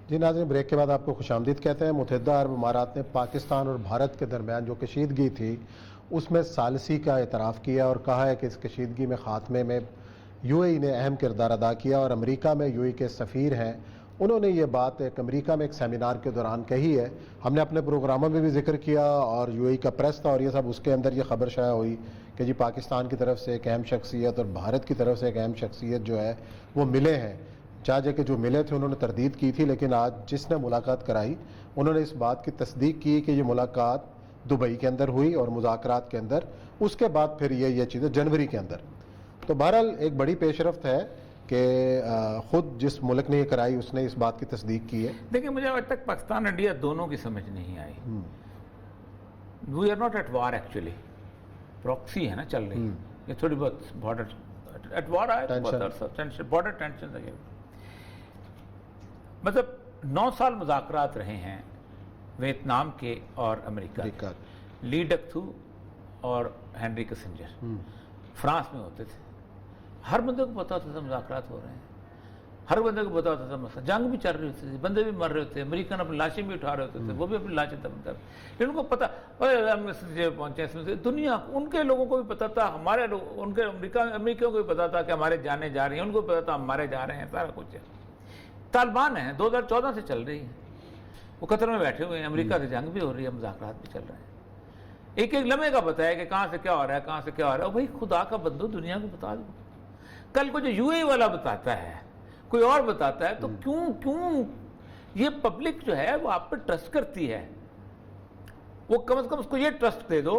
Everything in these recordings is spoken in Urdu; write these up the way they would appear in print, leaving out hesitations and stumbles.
جی ناظرین، بریک کے بعد آپ کو خوشامدید کہتے ہیں۔ متحدہ عرب امارات نے پاکستان اور بھارت کے درمیان جو کشیدگی تھی اس میں ثالثی کا اعتراف کیا اور کہا ہے کہ اس کشیدگی میں خاتمے میں یو اے ای نے اہم کردار ادا کیا، اور امریکہ میں یو اے ای کے سفیر ہیں، انہوں نے یہ بات امریکہ میں ایک سیمینار کے دوران کہی ہے۔ ہم نے اپنے پروگراموں میں بھی ذکر کیا، اور یو اے ای کا پریس تھا اور یہ سب، اس کے اندر یہ خبر شائع ہوئی کہ جی پاکستان کی طرف سے ایک اہم شخصیت اور بھارت کی طرف سے ایک اہم شخصیت جو ہے وہ ملے ہیں۔ جا کے جو ملے تھے انہوں نے تردید کی تھی، لیکن آج جس نے ملاقات کرائی انہوں نے اس بات کی تصدیق کی کہ یہ ملاقات دبئی کے اندر ہوئی اور مذاکرات کے اندر، اس کے بعد پھر یہ چیزیں جنوری کے اندر۔ تو بہرحال ایک بڑی پیش رفت ہے کہ خود جس ملک نے یہ کرائی اس نے اس بات کی تصدیق کی ہے۔ دیکھیں، مجھے آج تک پاکستان انڈیا دونوں کی سمجھ نہیں آئی۔ We are not at war actually, proxy ہے نا چل رہی، یہ تھوڑی بہت بارڈر ایٹ وار آئے، بارڈر ٹینشن لگے، مطلب 9 سال مذاکرات رہے ہیں ویتنام کے اور امریکہ، لی ڈک تھو اور ہینری کسنجر فرانس میں ہوتے تھے۔ ہر بندے کو پتا ہوتا تھا مذاکرات ہو رہے ہیں، ہر بندے کو پتا ہوتا تھا مسئلہ، جنگ بھی چل رہی ہوتی تھی، بندے بھی مر رہے ہوتے، امریکن اپنی لاشیں بھی اٹھا رہے ہوتے تھے، وہ بھی اپنی لاشیں دفن کر رہے، ان کو پتا ہم پہنچے اس میں سے دنیا، ان کے لوگوں کو بھی پتا تھا، ہمارے لوگ، ان کے امریکیوں کو بھی پتا تھا کہ ہمارے جانے جا رہی ہیں، ان کو پتا تھا ہمارے جا رہے ہیں، سارا کچھ ہے۔ طالبان ہیں 2014 سے چل رہی ہیں، وہ قطر میں بیٹھے ہوئے ہیں، امریکہ سے جنگ بھی ہو رہی ہے، مذاکرات بھی چل رہے ہیں، ایک ایک لمحے کا بتایا کہ کہاں سے کیا ہو رہا ہے، کہاں سے کیا ہو رہا ہے۔ بھائی خدا کا بندو، دنیا کو بتا دو۔ کل کو جو یو اے والا بتاتا ہے، کوئی اور بتاتا ہے، تو کیوں یہ پبلک جو ہے وہ آپ پہ ٹرسٹ کرتی ہے، وہ کم از کم اس کو یہ ٹرسٹ دے دو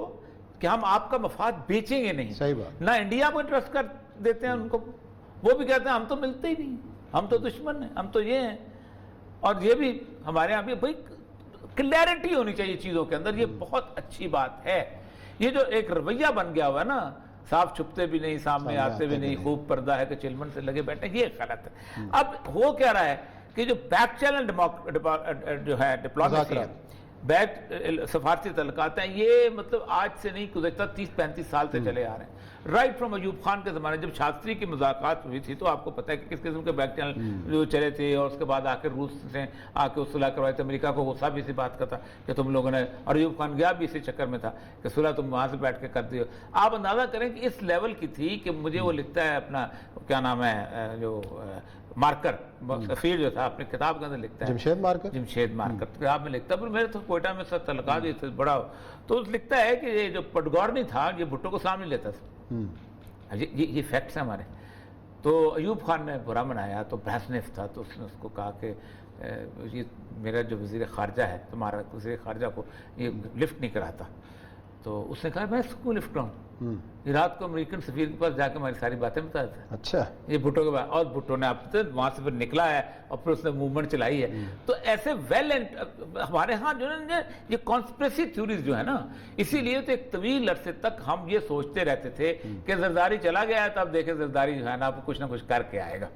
کہ ہم آپ کا مفاد بیچیں گے نہیں۔ صحیح بات۔ نہ انڈیا کو ٹرسٹ کر دیتے ہیں ان کو، وہ بھی کہتے ہیں ہم تو ملتے ہی نہیں، ہم تو دشمن ہیں، ہم تو یہ ہیں، اور یہ بھی ہمارے یہاں بھی بھائی کلیئرٹی ہونی چاہیے چیزوں کے اندر، یہ بہت اچھی بات ہے۔ یہ جو ایک رویہ بن گیا ہوا ہے نا، صاف چھپتے بھی نہیں، سامنے آتے بھی نہیں، خوب پردہ ہے کہ چلمن سے لگے بیٹھے، یہ غلط ہے۔ اب ہو کیا رہا ہے کہ جو بیک چینل جو ہے ڈپلومیسی ہے، بیک سفارتی تعلقات ہیں، یہ مطلب آج سے نہیں گزشتہ 30-35 سال سے چلے آ رہے ہیں۔ رائٹ فرام ایوب خان کے زمانے، جب شاستری کی مذاکرات ہوئی تھی تو آپ کو پتہ ہے کہ کس قسم کے بیک چینل جو چلے تھے، اور اس کے بعد آ کے روس سے آ کے صلح کروائی تھی۔ امریکہ کو غصہ بھی اسی بات کا تھا کہ تم لوگوں نے، اور ایوب خان گیا بھی اسی چکر میں تھا کہ صلح تم وہاں سے بیٹھ کے کر دیو۔ آپ اندازہ کریں کہ اس لیول کی تھی کہ مجھے وہ لکھتا ہے اپنا کیا نام ہے جو مارکر سفیر جو تھا، اپنی کتاب کے اندر لکھتا ہے، جمشید مارکر کتاب میں لکھتا ہے، پر میرے تو کوئٹہ میں سب تعلقات بھی تھے بڑا، تو لکھتا ہے کہ یہ جو پٹگورنی تھا یہ بھٹو کو سامنے لیتا تھا، یہ فیکٹس ہیں ہمارے۔ تو ایوب خان نے برا منایا، تو برسنیف تھا، تو اس نے اس کو کہا کہ یہ میرا جو وزیر خارجہ ہے، تمہارا وزیر خارجہ کو یہ لفٹ نہیں کراتا، تو اس نے کہا میں اس کو لفٹ کراؤں؟ یہ رات کو امریکن سفیر کے پاس جا کے ہماری ساری باتیں بتا دیتا ہے۔ اچھا، یہ بھٹو کے بعد، اور بھٹو نے آپ سے وہاں سے پھر نکلا ہے اور پھر اس نے موومنٹ چلائی ہے۔ تو ایسے ہمارے ہاں جو ہے یہ کانسپریسی تھیوریز جو ہے نا، اسی لیے تو ایک طویل عرصے تک ہم یہ سوچتے رہتے تھے کہ زرداری چلا گیا ہے، تو اب دیکھیں زرداری جو ہے نا آپ کچھ نہ کچھ کر کے آئے گا،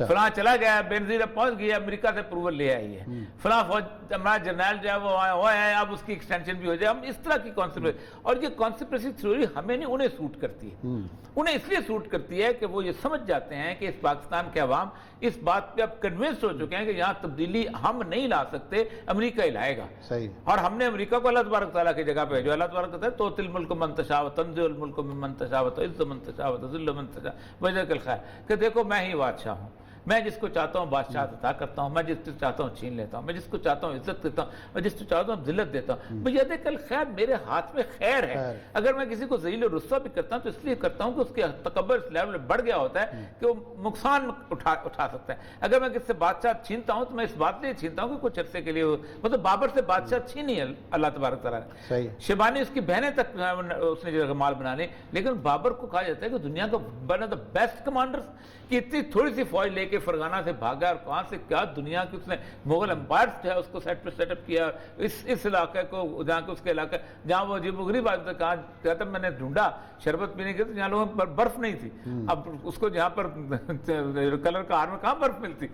فلاں چلا گیا ہے، بینظیر اب پہنچ گیا، امریکہ سے اپروول لے آئی ہے، فلاں فوج ہمارا جرنیل جو ہے وہ ہے، اب اس کی ایکسٹینشن بھی ہو جائے۔ ہم اس طرح کی کانسپریسی، اور یہ کانسپریسی تھیوری ہمیں نہیں، انہیں سوٹ کرتی ہے، انہیں اس لیے سوٹ کرتی ہے کہ وہ یہ سمجھ جاتے ہیں کہ اس پاکستان کے عوام اس بات پہ اب کنونس ہو چکے ہیں کہ یہاں تبدیلی ہم نہیں لا سکتے، امریکہ ہی لائے گا۔ اور ہم نے امریکہ کو اللہ تبارک تعالیٰ کی جگہ پہ جو اللہ تبارک تعالیٰ تو تل ملک من تشاء وتنزع الملک ممن تشاء وتعز من تشاء وتذل من تشاء بيدك الخير، کہ دیکھو میں ہی بادشاہ ہوں، میں جس کو چاہتا ہوں بادشاہ عطا کرتا ہوں، میں جس کو چاہتا ہوں چھین لیتا ہوں، میں جس کو چاہتا ہوں عزت دیتا ہوں، میں جس کو چاہتا ہوں ذلت دیتا ہوں۔ بيدك الخير، میرے ہاتھ میں خیر ہے۔ اگر میں کسی کو ذلیل و رسوا بھی کرتا ہوں تو اس لیے کرتا ہوں کہ اس کے تکبر اس لیول میں بڑھ گیا ہوتا ہے کہ وہ نقصان اٹھا سکتا ہے۔ اگر میں کسی سے بادشاہ چھینتا ہوں تو میں اس بات سے چھینتا ہوں کہ کچھ عرصے کے لیے، مطلب بابر سے بادشاہ چھینی ہے اللہ تبارک تعالیٰ نے، شیبانی اس کی بہنیں تک اس نے جو مال بنا لی، لیکن بابر کو کہا جاتا ہے کہ دنیا کا one of the best commanders, کہ اتنی تھوڑی سی فوج لے کے فرغانہ سے بھاگا، اور کہاں سے کیا دنیا کی اس نے مغل امپائر جو ہے اس کو سیٹ اپ کیا، اس علاقے کو، جہاں کہ اس کے علاقے جہاں وہ عجیب و غریب آدمی تھا، کہا کہتا میں نے ڈھونڈا شربت پینے کے تو جہاں لوگوں پر برف نہیں تھی، اب اس کو جہاں پر کلر کار میں کہاں برف ملتی،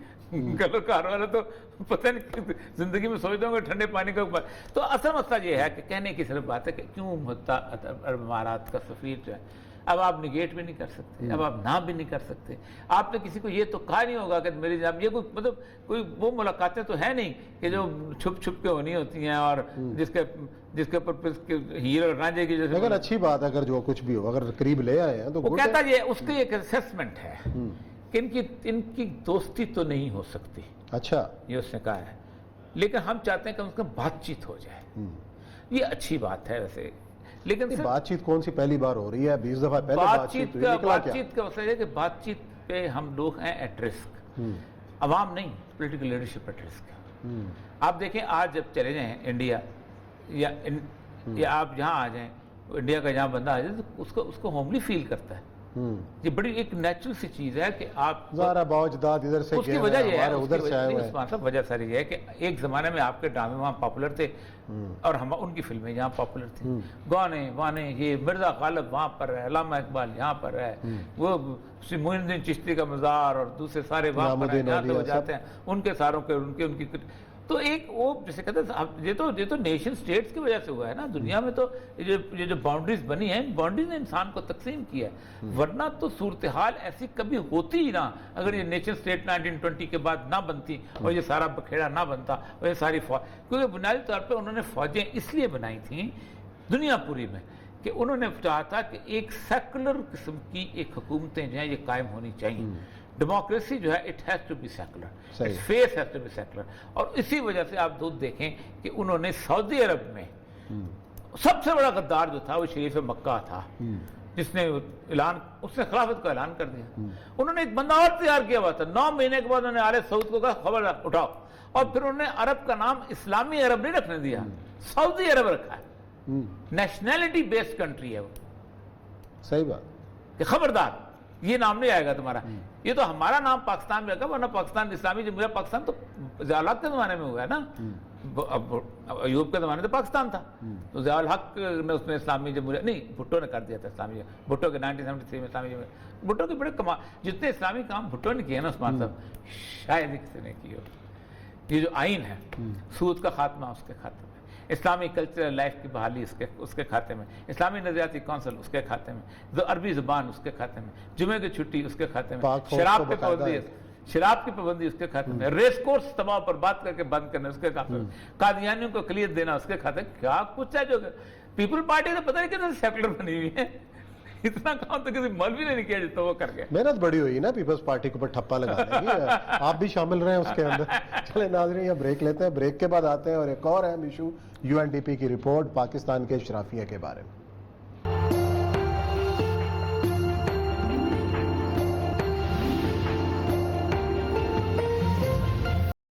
کلر کار والا تو پتہ نہیں زندگی میں سوچتا ہوں کہ ٹھنڈے پانی کا اوپر۔ تو اصل مسئلہ یہ ہے کہ کہنے کی صرف بات ہے کہ کیوں متحدہ عرب امارات کا سفیر جو ہے اب آپ نگیٹ بھی نہیں کر سکتے، اب آپ نہ بھی نہیں کر سکتے. آپ نے کسی کو یہ تو کہا نہیں ہوگا کہ میری جناب، یہ کوئی مطلب کوئی وہ ملاقاتیں تو ہے نہیں کہ جو چھپ چھپ کے ہونی ہوتی ہیں اور جس کے اوپر ہیر اور رانجھے کی جیسے. لیکن اچھی بات ہے اگر جو کچھ بھی ہو اگر قریب لے آئے ہیں تو وہ کہتا یہ اس کی ایک اسیسمنٹ ہے کہ ان کی دوستی تو نہیں ہو سکتی. اچھا، یہ اس نے کہا ہے، لیکن ہم چاہتے ہیں کہ اس کا بات چیت ہو جائے. یہ اچھی بات ہے ویسے، لیکن بات چیت کون سی پہلی بار ہو رہی ہے؟ 20 دفعہ پہلے بات چیت کا مسئلہ ہے کہ بات چیت پہ ہم لوگ ہیں ایٹ رسک، عوام نہیں، پولیٹیکل لیڈرشپ ایٹ رسک. آپ دیکھیں آج جب چلے جائیں انڈیا یا آپ جہاں آ جائیں، انڈیا کا جہاں بندہ آ جائے تو اس کو ہوملی فیل کرتا ہے. یہ بڑی ایک نیچرل سی چیز ہے کہ آپ ذرا باوجداد ادھر سے اس کی وجہ یہ ہے، ادھر سے آئے ہوئے عثمان صاحب، وجہ ساری یہ ہے کہ ایک زمانے میں آپ کے ڈرامے وہاں پاپولر تھے اور ان کی فلمیں یہاں پاپولر تھیں، گانے وانے، یہ مرزا غالب وہاں پر ہے، علامہ اقبال یہاں پر ہے، وہ معین الدین چشتی کا مزار اور دوسرے سارے وہاں پر ہیں، جہاں سے وہ جاتے ہیں ان کے ساروں کے ان کی تو ایک وہ جیسے کہتے ہیں یہ تو نیشن سٹیٹس کی وجہ سے ہوا ہے نا. دنیا میں تو یہ جو باؤنڈریز بنی ہیں، باؤنڈریز نے انسان کو تقسیم کیا ہے، ورنہ تو صورتحال ایسی کبھی ہوتی ہی نہ اگر یہ نیشن سٹیٹ 1920 کے بعد نہ بنتی اور یہ سارا بکھیڑا نہ بنتا اور یہ ساری کیونکہ بنیادی طور پہ انہوں نے فوجیں اس لیے بنائی تھیں دنیا پوری میں کہ انہوں نے چاہا تھا کہ ایک سیکولر قسم کی ایک حکومتیں جو ہیں یہ قائم ہونی چاہیے. ڈیموکریسی جو ہے it has to be secular, its face has to be secular. اور اسی وجہ سے آپ دودھ دیکھیں کہ انہوں نے سعودی عرب میں سب سے بڑا غدار جو تھا وہ شریف مکہ تھا، جس نے اس نے خلافت کا اعلان کر دیا. انہوں نے ایک بندہ اور تیار کیا ہوا تھا، 9 مہینے کے بعد انہوں نے آل سعود کو کہا خبر اٹھاؤ، اور پھر انہوں نے عرب کا نام اسلامی عرب نہیں رکھنے دیا، سعودی عرب رکھا ہے. نیشنلٹی بیسڈ کنٹری ہے وہ. صحیح بات کہ خبردار یہ نام نہیں آئے گا تمہارا. یہ تو ہمارا نام پاکستان میں رکھا، ورنہ پاکستان اسلامی جمہوریہ پاکستان تو ضیاء الحق کے زمانے میں ہوا ہے نا. ایوب کے زمانے تو پاکستان تھا، تو ضیاء الحق نے اس میں اسلامی جمہوریہ نہیں، بھٹو نے کر دیا تھا اسلامی جمہوریہ. بھٹو کے 1973 میں اسلامی جمہوریہ. بھٹو کے بڑے جتنے اسلامی کام بھٹو نے کیے نا عثمان صاحب شاید ہی کسی نے کیے. یہ جو آئین ہے، سود کا خاتمہ اس کے خاتمے میں، اسلامی کلچرل لائف کی بحالی اس کے کھاتے میں، اسلامی نظریاتی کونسل اس کے کھاتے میں، عربی زبان اس کے کھاتے میں، جمعے کی چھٹی اس کے کھاتے میں، شراب کی پابندی اس کے کھاتے میں، ریس کورس تباہ پر بات کر کے بند کرنا اس کے کھاتے میں، قادیانیوں کو اقلیت دینا اس کے کھاتے میں. کیا کچھ ہے جو پیپل پارٹی نے پتہ نہیں کتنے سیکولر بنی ہوئی ہے. اتنا کام تو کسی مولوی نے نہیں کیا جتنا وہ کر گئے. محنت بڑی ہوئی نا پیپلز پارٹی کے اوپر ٹھپا لگانے کی. آپ بھی شامل رہے ہیں اس کے اندر. چلے ناظرین یہ بریک لیتے ہیں، بریک کے بعد آتے ہیں اور ایک اور اہم ایشو UNDP کی رپورٹ پاکستان کے اشرافیہ کے بارے میں.